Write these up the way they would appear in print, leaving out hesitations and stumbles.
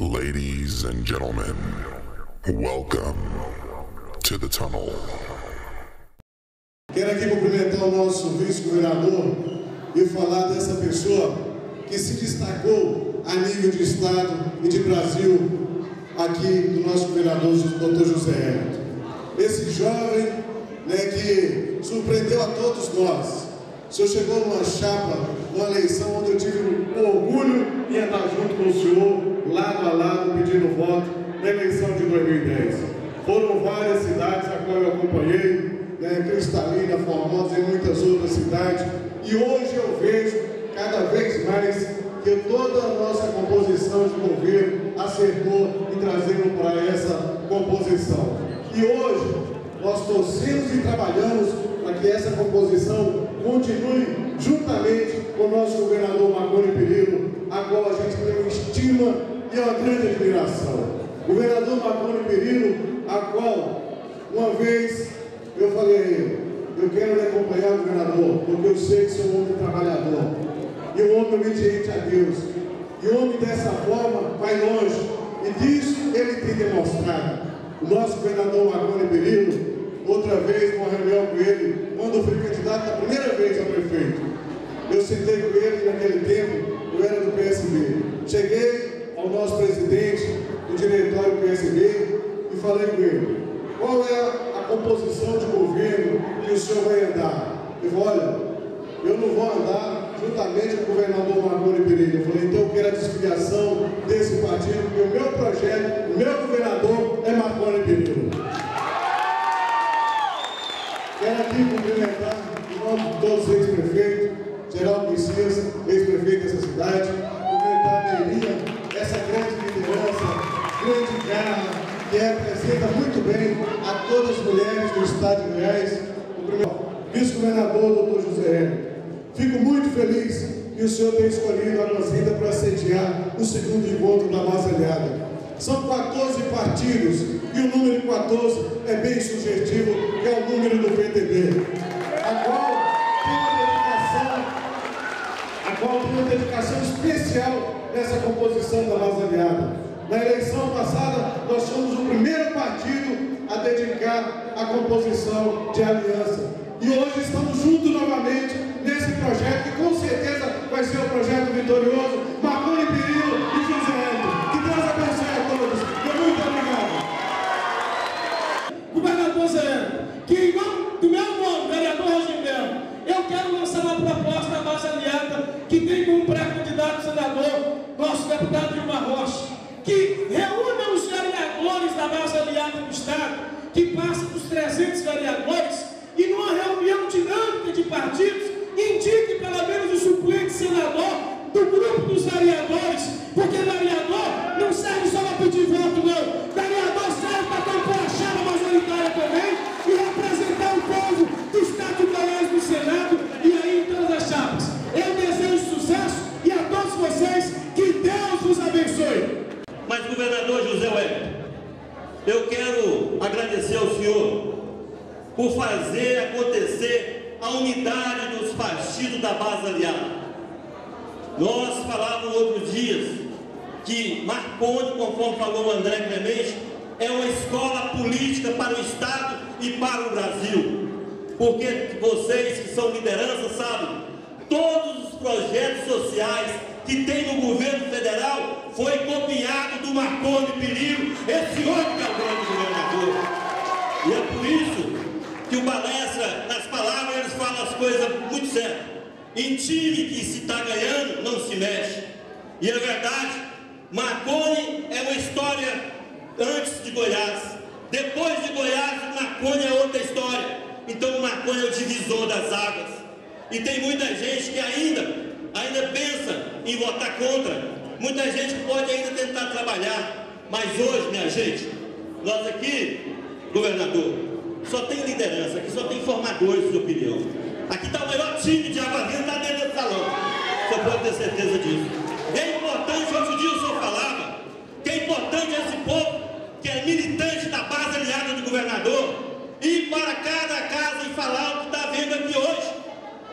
Ladies and gentlemen, welcome to the tunnel. Quero aqui cumprimentar o nosso vice-governador e falar dessa pessoa que se destacou a nível de Estado e de Brasil, aqui do nosso governador, Dr. José Hélito. Esse jovem, que surpreendeu a todos nós. O senhor chegou numa chapa, numa eleição onde eu tive o orgulho de andar junto com o senhor, lado a lado, pedindo voto na eleição de 2010. Foram várias cidades a qual eu acompanhei, Cristalina, Formosa e muitas outras cidades. E hoje eu vejo cada vez mais que toda a nossa composição de governo acertou em trazendo para essa composição. E hoje nós torcemos e trabalhamos para que essa composição continue juntamente com o nosso governador Marconi Perillo, a qual a gente tem uma estima e uma grande admiração. Governador Marconi Perillo, a qual uma vez eu falei a ele: eu quero lhe acompanhar, governador, porque eu sei que sou um homem trabalhador e um homem obediente a Deus. E o homem dessa forma vai longe, e disso ele tem demonstrado. O nosso governador Marconi Perillo, outra vez, numa reunião com ele, quando eu fui candidato da primeira vez a prefeito, eu sentei com ele naquele tempo, eu era do PSB. Cheguei ao nosso presidente do diretório do PSB e falei com ele: qual é a composição de governo que o senhor vai andar? Ele falou: olha, eu não vou andar juntamente com o governador Marconi Perillo. Eu falei: então eu quero a desfiliação desse partido, porque o meu projeto, o meu governador é Marconi Perillo. Quero aqui cumprimentar, em nome de todos os ex-prefeitos, Geraldo Messias, ex-prefeito dessa cidade, cumprimentar a Meirinha, essa grande liderança, grande garra, que representa muito bem a todas as mulheres do Estado de Goiás, o vice-governador Dr. José Hélito. Fico muito feliz que o senhor tenha escolhido a Brasília para sediar o segundo encontro da Base Aliada. São 14 partidos e o número 14 é bem sugestivo, que é o número do PTB, a qual tem uma dedicação especial nessa composição da Base Aliada. Na eleição passada, nós fomos o primeiro partido a dedicar a composição de aliança. E hoje estamos juntos novamente nesse projeto, que com certeza vai ser um projeto vitorioso. Marconi Perillo e José Hélito. Que Deus abençoe a todos. Muito obrigado. Governador José Hélito, que em nome do meu nome, vereador Roginberto, eu quero lançar uma proposta da Base Aliada, que tem como pré-candidato senador nosso deputado Dilma Rocha, que reúna os vereadores da Base Aliada do Estado, que passa dos 300 vereadores, e numa reunião dinâmica de partidos, indique pelo menos o suplente senador do grupo dos vereadores, porque vereador não serve só para pedir voto, não. Vereador serve para compor a chapa majoritária também e representar o povo do Estado de Goiás no Senado e aí em todas as chapas. Eu desejo sucesso e a todos vocês, que Deus vos abençoe. Mas, governador José Hélito, eu quero agradecer ao senhor por fazer acontecer a unidade dos partidos da Base Aliada. Nós falávamos outros dias que Marconi, conforme falou o André Clemente, é uma escola política para o Estado e para o Brasil. Porque vocês que são liderança sabem, todos os projetos sociais que tem no governo federal foi copiado do Marconi Perillo, esse homem que é o grande governador. E é por isso que o Palestra, nas palavras, eles falam as coisas muito certas. Em time que se está ganhando, não se mexe. E é verdade, Marconi é uma história antes de Goiás. Depois de Goiás, Marconi é outra história. Então o Marconi é o divisor das águas. E tem muita gente que ainda pensa em votar contra. Muita gente que pode ainda tentar trabalhar. Mas hoje, minha gente, nós aqui, governador, só tem liderança, aqui só tem formadores de opinião. Aqui está o melhor time de Água Viva, está dentro do salão. Você pode ter certeza disso. É importante, outro dia o senhor falava, que é importante esse povo, que é militante da Base Aliada do governador, ir para cada casa e falar o que está vendo aqui hoje.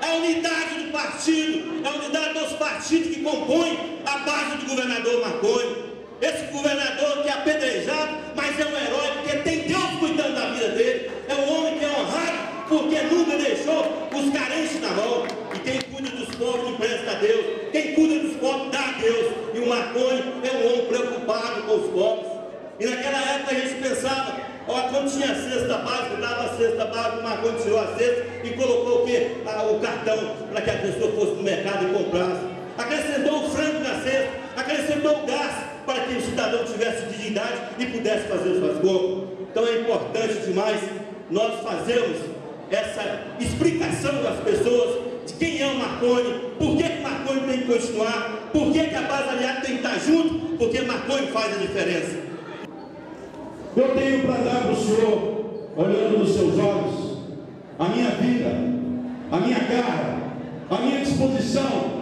É a unidade do partido, é a unidade dos partidos que compõem a base do governador Marconi. Esse governador que é apedrejado, mas é um herói porque tem Deus cuidando da vida dele. É um homem que é honrado porque nunca deixou os carentes na mão. E quem cuida dos pobres empresta a Deus. Quem cuida dos pobres dá a Deus. E o Marconi é um homem preocupado com os pobres. E naquela época a gente pensava, quando tinha a cesta básica, dava a cesta básica, o Marconi tirou a cesta e colocou o quê? O cartão para que a pessoa fosse no mercado e comprasse. Acrescentou o frango na cesta, acrescentou o gás para que o cidadão tivesse dignidade e pudesse fazer suas compras. Então é importante demais nós fazermos essa explicação das pessoas de quem é o Marconi, por que o Marconi tem que continuar, por que a base aliada tem que estar junto, porque Marconi faz a diferença. Eu tenho para dar para o senhor, olhando nos seus olhos, a minha vida, a minha garra, a minha disposição,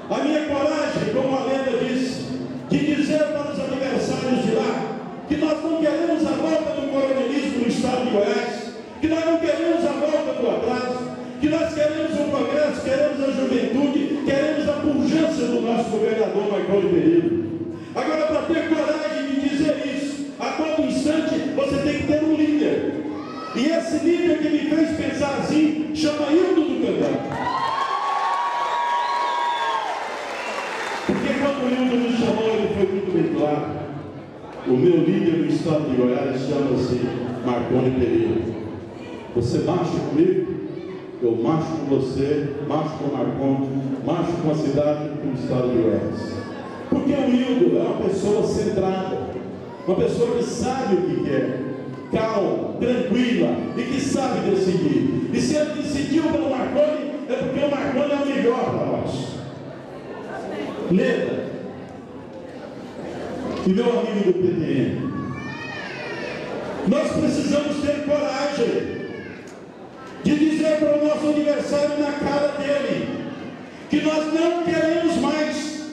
a minha coragem, como a lenda diz, de dizer para os adversários de lá, que nós não queremos a volta do coronelismo no estado de Goiás, que nós não queremos a volta do atraso, que nós queremos o progresso, queremos a juventude, queremos a pujança do nosso governador Marconi Perillo. Agora, para ter coragem de dizer isso, a todo instante você tem que ter um líder. E esse líder que me fez pensar assim chama Hildo do Candão. Porque quando o Hildo me chamou, ele foi muito bem claro. O meu líder no estado de Goiás chama-se Marconi Perillo. Você marcha comigo? Eu marcho com você, marcho com o Marconi, marcho com a cidade e com o estado de Goiás. Porque o Hildo é uma pessoa centrada, uma pessoa que sabe o que quer, calma, tranquila e que sabe decidir. E se ele decidiu pelo Marconi, é porque o Marconi é o melhor para nós. Leda e meu amigo do PTN, nós precisamos ter coragem de dizer para o nosso adversário na cara dele que nós não queremos mais,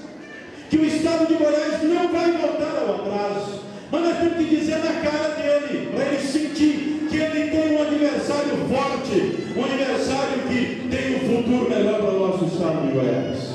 que o estado de Goiás não vai voltar ao atraso, mas nós temos que dizer na cara dele, para ele sentir que ele tem um adversário forte, um adversário que tem um futuro melhor para o nosso estado de Goiás.